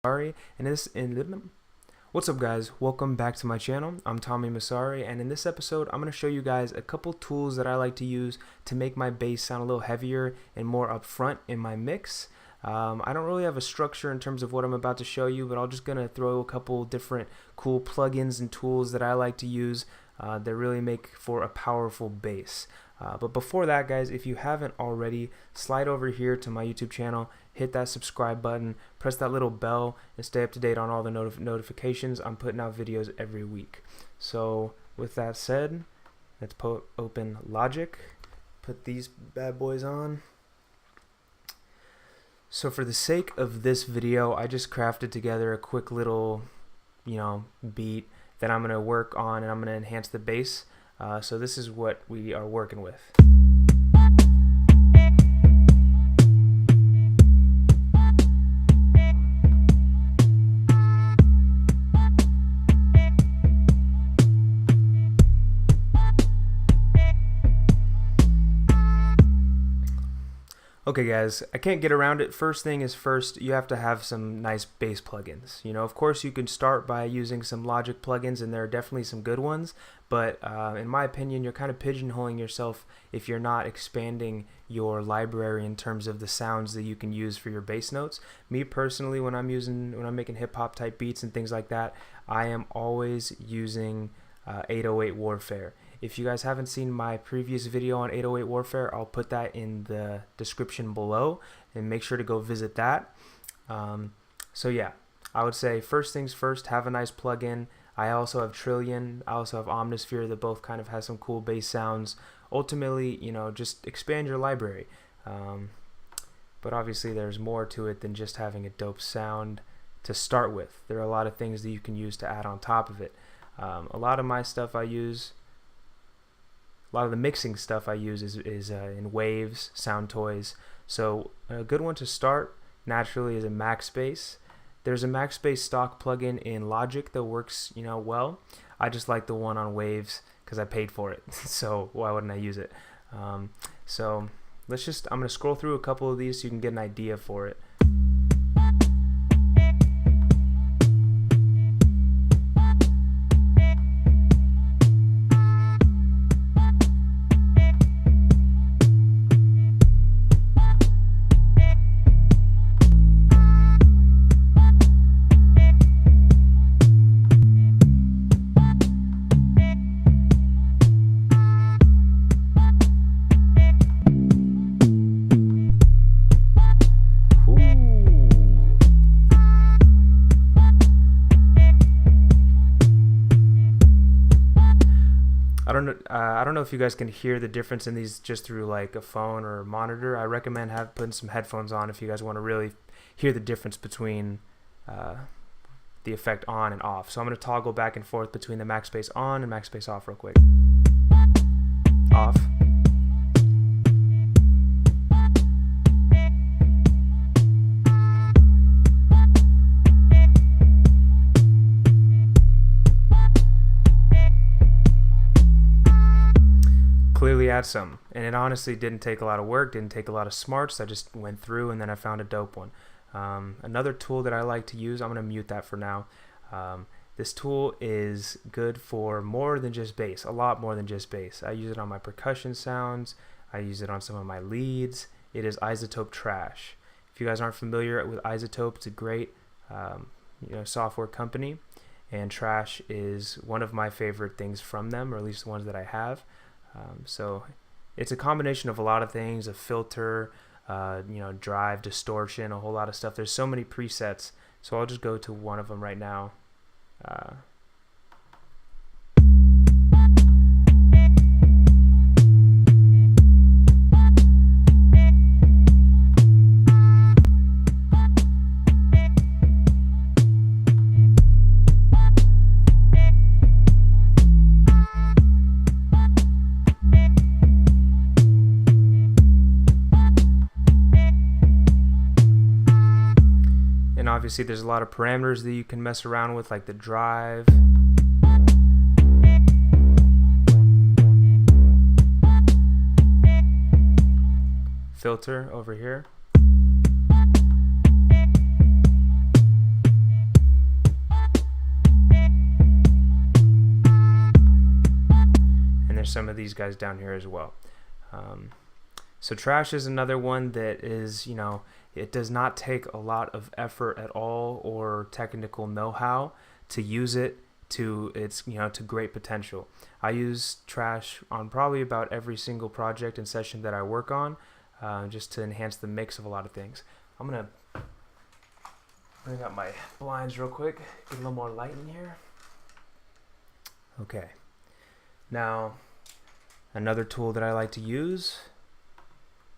Masari, what's up guys, welcome back to my channel. I'm Tommy Masari, and in this episode I'm going to show you guys a couple tools that I like to use to make my bass sound a little heavier and more upfront in my mix. I don't really have a structure in terms of what I'm about to show you, but I'm just going to throw a couple different cool plugins and tools that I like to use that really make for a powerful bass. But before that guys, if you haven't already, slide over here to my YouTube channel, hit that subscribe button, press that little bell, and stay up to date on all the notifications. I'm putting out videos every week. So with that said, let's open Logic, put these bad boys on. So for the sake of this video, I just crafted together a quick little beat that I'm going to work on, and I'm going to enhance the bass. So this is what we are working with. Okay guys, I can't get around it. First thing is first, you have to have some nice bass plugins. Of course you can start by using some Logic plugins, and there are definitely some good ones, but in my opinion I'm kind of pigeonholing yourself if you're not expanding your library in terms of the sounds that you can use for your bass notes. Me personally, when I'm making hip hop type beats and things like that, I am always using 808 Warfare. If you guys haven't seen my previous video on 808 Warfare, I'll put that in the description below, and make sure to go visit that. So yeah, I would say first things first, have a nice plugin. I also have Trillion, I also have Omnisphere, that both kind of has some cool bass sounds. Ultimately, just expand your library. But obviously there's more to it than just having a dope sound to start with. There are a lot of things that you can use to add on top of it. A lot of my stuff I use, a lot of the mixing stuff I use is in Waves, Sound Toys. So a good one to start naturally is a Max Bass. There's a Max Bass stock plugin in Logic that works well. I just like the one on Waves because I paid for it, so why wouldn't I use it? So I'm going to scroll through a couple of these so you can get an idea for it. I don't know if you guys can hear the difference in these just through like a phone or a monitor. I recommend putting some headphones on if you guys want to really hear the difference between the effect on and off. So I'm going to toggle back and forth between the Max Bass on and Max Bass off real quick. Off. Clearly add some, and it honestly didn't take a lot of work, didn't take a lot of smarts. I just went through and then I found a dope one. Another tool that I like to use, I'm going to mute that for now. This tool is good for more than just bass, a lot more than just bass. I use it on my percussion sounds, I use it on some of my leads. It is Isotope Trash. If you guys aren't familiar with Isotope, it's a great software company, and Trash is one of my favorite things from them, or at least the ones that I have. So it's a combination of a lot of things, a filter, drive, distortion, a whole lot of stuff. There's so many presets, so I'll just go to one of them right now. And obviously there's a lot of parameters that you can mess around with, like the drive. Filter over here. there's some of these guys down here as well. So trash is another one that is, you know, it does not take a lot of effort at all or technical know-how to use it to its, you know, to great potential. I use trash on probably about every single project and session that I work on, just to enhance the mix of a lot of things. I'm gonna bring up my blinds real quick, get a little more light in here. Okay, now another tool that I like to use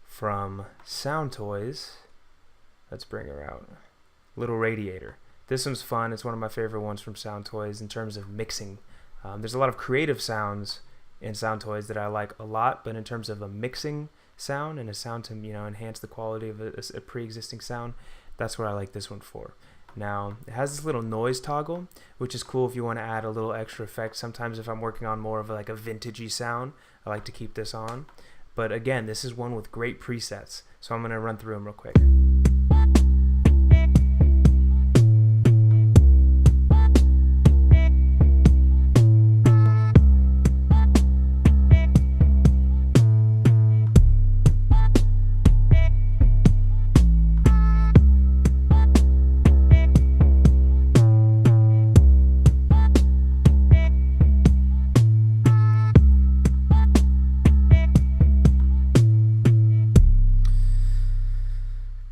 from Sound Toys, let's bring her out, little radiator. This one's fun. It's one of my favorite ones from Sound Toys in terms of mixing. There's a lot of creative sounds in Sound Toys that I like a lot, but in terms of a mixing sound and a sound to, you know, enhance the quality of a pre-existing sound, that's what I like this one for. Now, it has this little noise toggle, which is cool if you want to add a little extra effect. Sometimes if I'm working on more of like a vintagey sound, I like to keep this on. But again, this is one with great presets, so I'm going to run through them real quick.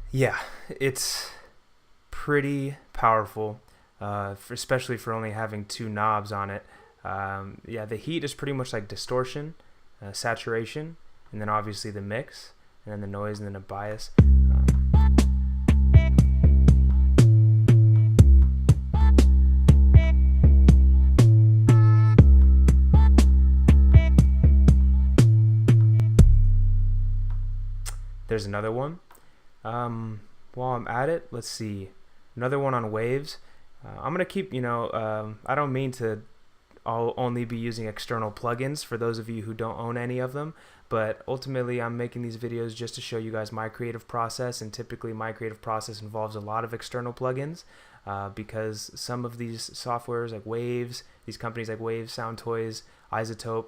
Yeah, it's pretty powerful, especially for only having 2 knobs on it. Yeah, the heat is pretty much like distortion, saturation, and then obviously the mix, and then the noise, and then a bias. There's another one. While I'm at it, let's see, another one on waves. I'm gonna keep, you know, I don't mean to only be using external plugins for those of you who don't own any of them, but ultimately I'm making these videos just to show you guys my creative process, and typically my creative process involves a lot of external plugins, because some of these softwares like Waves, these companies like Waves, Sound Toys, Isotope,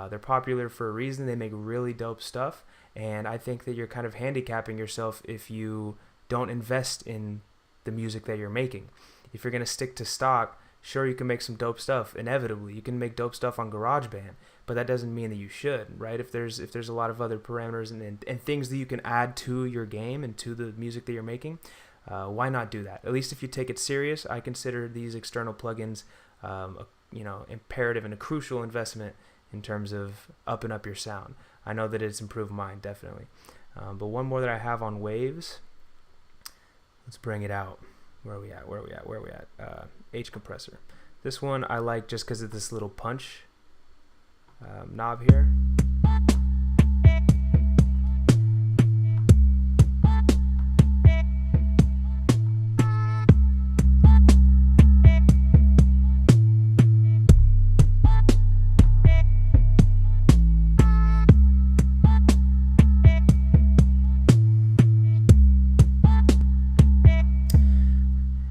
they're popular for a reason. They make really dope stuff, and I think that you're kind of handicapping yourself if you don't invest in the music that you're making. If you're going to stick to stock, sure, you can make some dope stuff. Inevitably, you can make dope stuff on GarageBand, but that doesn't mean that you should, right? If there's a lot of other parameters and things that you can add to your game and to the music that you're making, why not do that? At least if you take it serious, I consider these external plugins, you know, imperative and a crucial investment in terms of upping up your sound. I know that it's improved mine, definitely. But one more that I have on Waves, let's bring it out. Where are we at? H compressor. This one I like just because of this little punch knob here.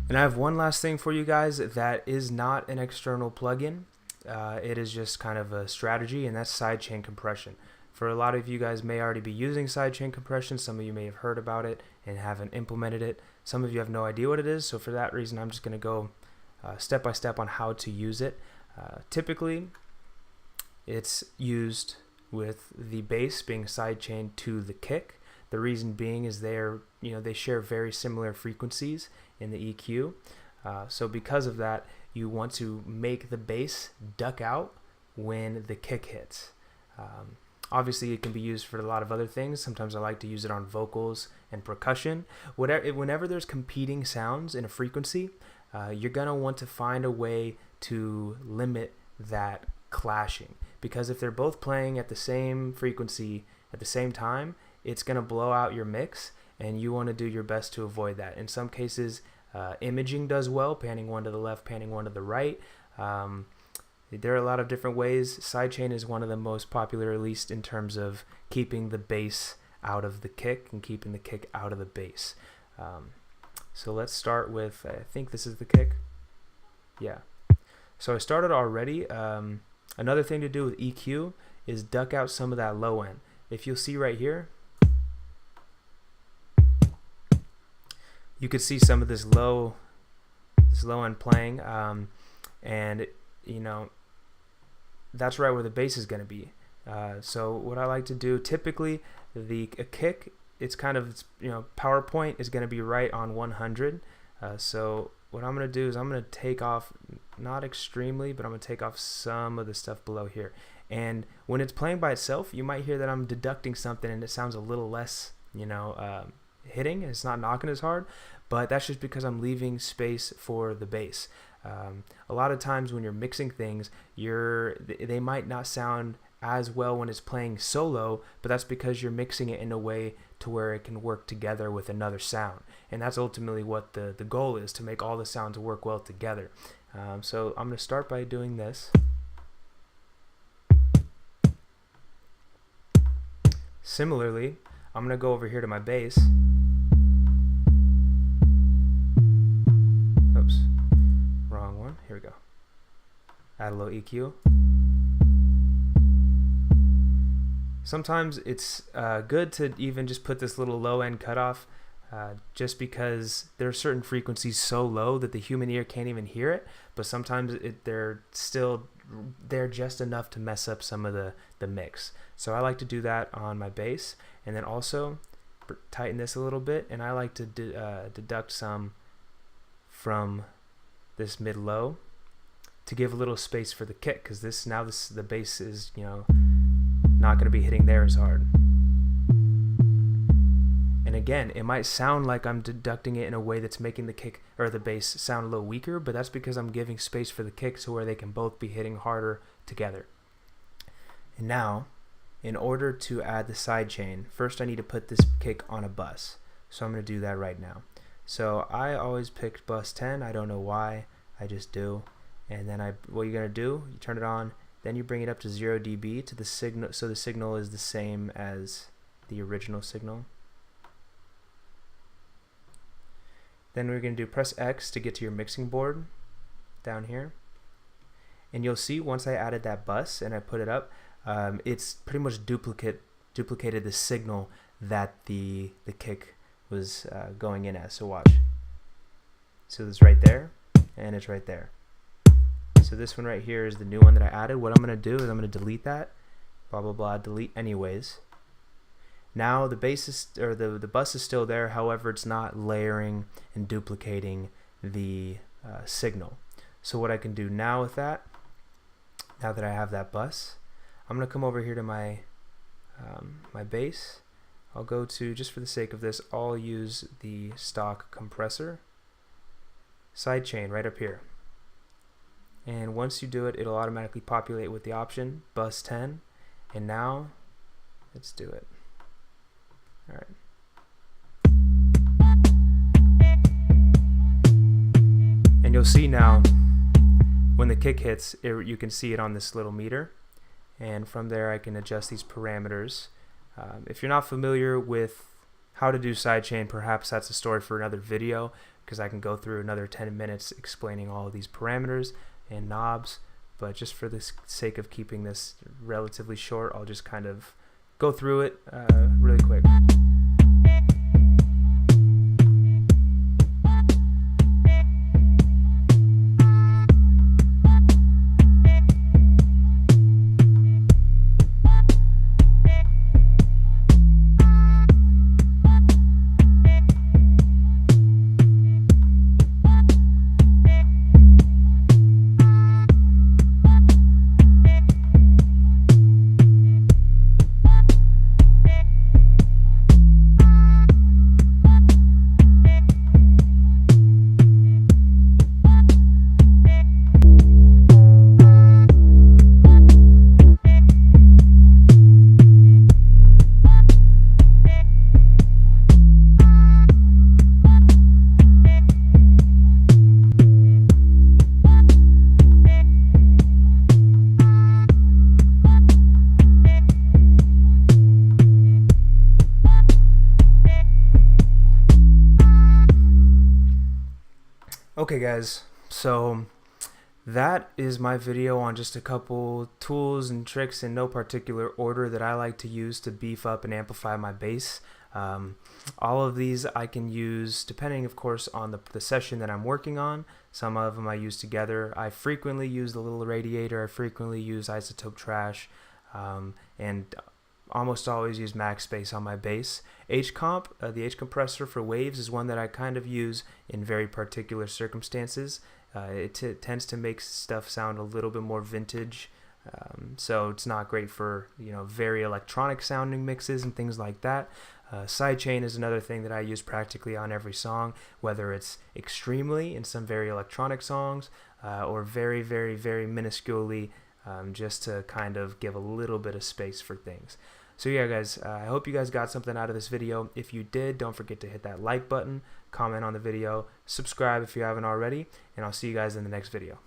And I have one last thing for you guys that is not an external plugin. It is just kind of a strategy, and that's sidechain compression. For a lot of you guys may already be using sidechain compression. Some of you may have heard about it and haven't implemented it. Some of you have no idea what it is. So for that reason, I'm just going to go step by step on how to use it. Typically, it's used with the bass being sidechained to the kick. The reason being is they share very similar frequencies in the EQ. So because of that, you want to make the bass duck out when the kick hits. Obviously, it can be used for a lot of other things. Sometimes I like to use it on vocals and percussion. Whenever there's competing sounds in a frequency, you're going to want to find a way to limit that clashing. Because if they're both playing at the same frequency at the same time, it's going to blow out your mix, and you want to do your best to avoid that. In some cases, imaging does well, panning one to the left, panning one to the right. There are a lot of different ways. Sidechain is one of the most popular, at least in terms of keeping the bass out of the kick and keeping the kick out of the bass. So let's start with, I think this is the kick. Yeah. So I started already. Another thing to do with EQ is duck out some of that low end. If you'll see right here, you could see some of this low end playing, and you know, that's right where the bass is going to be. So what I like to do, typically a kick, it's kind of, you know, power point is going to be right on 100. So what I'm going to do is I'm going to take off, not extremely, but I'm going to take off some of the stuff below here. And when it's playing by itself, you might hear that I'm deducting something and it sounds a little less, you know, hitting, and it's not knocking as hard, but that's just because I'm leaving space for the bass. A lot of times when you're mixing things, they might not sound as well when it's playing solo, but that's because you're mixing it in a way to where it can work together with another sound, and that's ultimately what the goal is, to make all the sounds work well together. So I'm going to start by doing this. Similarly, I'm going to go over here to my bass. Oops, wrong one. Here we go. Add a little EQ. Sometimes it's good to even just put this little low end cutoff, just because there are certain frequencies so low that the human ear can't even hear it, but sometimes they're just enough to mess up some of the mix. So I like to do that on my bass, and then also tighten this a little bit, and I like to deduct some from this mid-low to give a little space for the kick, because the bass is, you know, not going to be hitting there as hard. And again, it might sound like I'm deducting it in a way that's making the kick or the bass sound a little weaker, but that's because I'm giving space for the kick to where they can both be hitting harder together. And now, in order to add the sidechain, first I need to put this kick on a bus. So I'm going to do that right now. So I always pick bus 10. I don't know why, I just do. And then what you're going to do, you turn it on, then you bring it up to 0 dB to the signal, so the signal is the same as the original signal. Then we're going to press X to get to your mixing board down here. And you'll see once I added that bus and I put it up, it's pretty much duplicated the signal that the kick was going in as. So watch. So it's right there, and it's right there. So this one right here is the new one that I added. What I'm going to do is I'm going to delete that, blah blah blah, delete anyways. Now the bass is, or the bus is still there, however it's not layering and duplicating the signal. So what I can do now with that, now that I have that bus, I'm going to come over here to my my bass. I'll go to, just for the sake of this, I'll use the stock compressor sidechain right up here. And once you do it, it'll automatically populate with the option bus 10. And now let's do it. All right. And you'll see now when the kick hits, you can see it on this little meter, and from there I can adjust these parameters. If you're not familiar with how to do sidechain, perhaps that's a story for another video, because I can go through another 10 minutes explaining all of these parameters and knobs, but just for the sake of keeping this relatively short, I'll just kind of go through it really quick. Okay guys, so That is my video on just a couple tools and tricks in no particular order that I like to use to beef up and amplify my bass. All of these I can use depending, of course, on the session that I'm working on. Some of them I use together. I frequently use the little radiator. I frequently use isotope trash, and almost always use max bass on my bass. H-comp, the H compressor for waves, is one that I kind of use in very particular circumstances. It tends to make stuff sound a little bit more vintage, so it's not great for very electronic sounding mixes and things like that. Sidechain is another thing that I use practically on every song, whether it's extremely in some very electronic songs or very, very, very minusculely, just to kind of give a little bit of space for things. So yeah, guys, I hope you guys got something out of this video. If you did, don't forget to hit that like button, comment on the video, subscribe if you haven't already, and I'll see you guys in the next video.